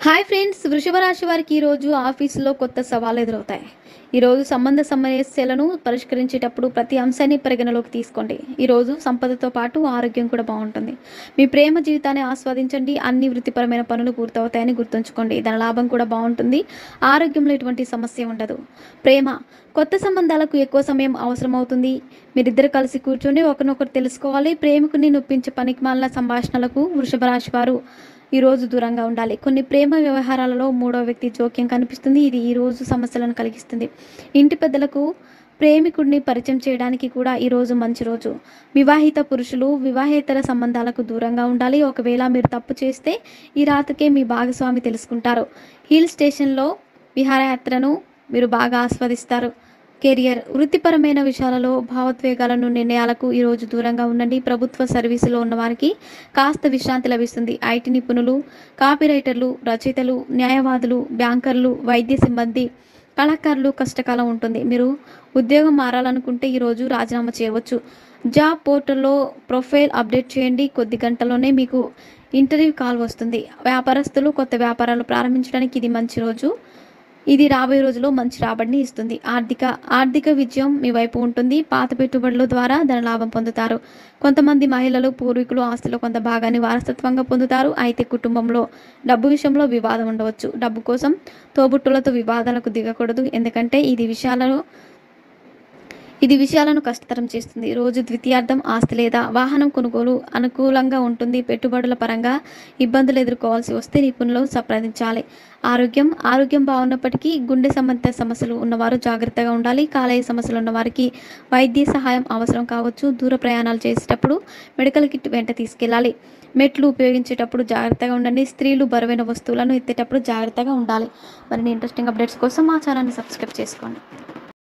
Hi friends, వృషభ రాశి వారికి ఈరోజు ఆఫీసులో కొత్త సవాళ్ళు ఎదురవుతాయి. ఈరోజు సంబంధ సమస్యలను పరిష్కరించేటప్పుడు ప్రతి అంశాన్ని పరిగణలోకి తీసుకోండి. ఈరోజు సంపదతో పాటు ఆరోగ్యం కూడా బాగుంటుంది. మీ ప్రేమ జీవితాన్ని ఆస్వాదించండి. అన్ని వృత్తిపరమైన పనులు పూర్తవుతాయని గుర్తుంచుకోండి. దాని లాభం కూడా బాగుంటుంది. ఆరోగ్యంలో ఎటువంటి సమస్య ఉండదు. ప్రేమ కొత్త సంబంధాలకు ఎక్కువ సమయం అవసరమవుతుంది. మీరిద్దరు కలిసి కూర్చొని ఒకరినొకరు తెలుసుకోవాలి. ప్రేమికుని నొప్పించే పనికిమాలిన సంభాషణలకు వృషభ రాశి వారు ఈరోజు దూరంగా ఉండాలి. కొన్ని ప్రేమ వ్యవహారాలలో మూడో వ్యక్తి జోక్యం కనిపిస్తుంది. ఇది ఈరోజు సమస్యలను కలిగిస్తుంది. ఇంటి పెద్దలకు ప్రేమికుడిని పరిచయం చేయడానికి కూడా ఈరోజు మంచి రోజు. వివాహిత పురుషులు వివాహేతర సంబంధాలకు దూరంగా ఉండాలి. ఒకవేళ మీరు తప్పు చేస్తే ఈ రాత్రికే మీ భాగస్వామి తెలుసుకుంటారు. హిల్ స్టేషన్లో విహారయాత్రను మీరు బాగా ఆస్వాదిస్తారు. కెరియర్ వృత్తిపరమైన విషయాలలో భావోద్వేగాలను నిర్ణయాలకు ఈరోజు దూరంగా ఉండండి. ప్రభుత్వ సర్వీసులో ఉన్నవారికి కాస్త విశ్రాంతి లభిస్తుంది. ఐటీ నిపుణులు, కాపీరైటర్లు, రచయితలు, న్యాయవాదులు, బ్యాంకర్లు, వైద్య సిబ్బంది, కళాకారులు కష్టకాలం ఉంటుంది. మీరు ఉద్యోగం మారాలనుకుంటే ఈరోజు రాజీనామా చేయవచ్చు. జాబ్ పోర్టల్లో ప్రొఫైల్ అప్డేట్ చేయండి. కొద్ది గంటల్లోనే మీకు ఇంటర్వ్యూ కాల్ వస్తుంది. వ్యాపారస్తులు కొత్త వ్యాపారాలు ప్రారంభించడానికి ఇది మంచి రోజు. ఇది రాబోయే రోజుల్లో మంచి రాబడిని ఇస్తుంది. ఆర్థిక విజయం మీ వైపు ఉంటుంది. పాత పెట్టుబడుల ద్వారా ధన లాభం పొందుతారు. కొంతమంది మహిళలు పూర్వీకులు ఆస్తిలో కొంత భాగాన్ని వారసత్వంగా పొందుతారు. అయితే కుటుంబంలో డబ్బు విషయంలో వివాదం ఉండవచ్చు. డబ్బు కోసం తోబుట్టులతో వివాదాలకు దిగకూడదు, ఎందుకంటే ఇది విషయాలను కష్టతరం చేస్తుంది. రోజు ద్వితీయార్థం ఆస్తి లేదా వాహనం కొనుగోలు అనుకూలంగా ఉంటుంది. పెట్టుబడుల పరంగా ఇబ్బందులు ఎదుర్కోవాల్సి వస్తే నిపుణులు సంప్రదించాలి. ఆరోగ్యం బాగున్నప్పటికీ గుండె సంబంధిత సమస్యలు ఉన్నవారు జాగ్రత్తగా ఉండాలి. కాలేయ సమస్యలు ఉన్నవారికి వైద్య సహాయం అవసరం కావచ్చు. దూర ప్రయాణాలు చేసేటప్పుడు మెడికల్ కిట్ వెంట తీసుకెళ్ళాలి. మెట్లు ఉపయోగించేటప్పుడు జాగ్రత్తగా ఉండండి. స్త్రీలు బరువైన వస్తువులను ఎత్తేటప్పుడు జాగ్రత్తగా ఉండాలి. మరిన్ని ఇంట్రెస్టింగ్ అప్డేట్స్ కోసం మా ఛానల్ని సబ్స్క్రైబ్ చేసుకోండి.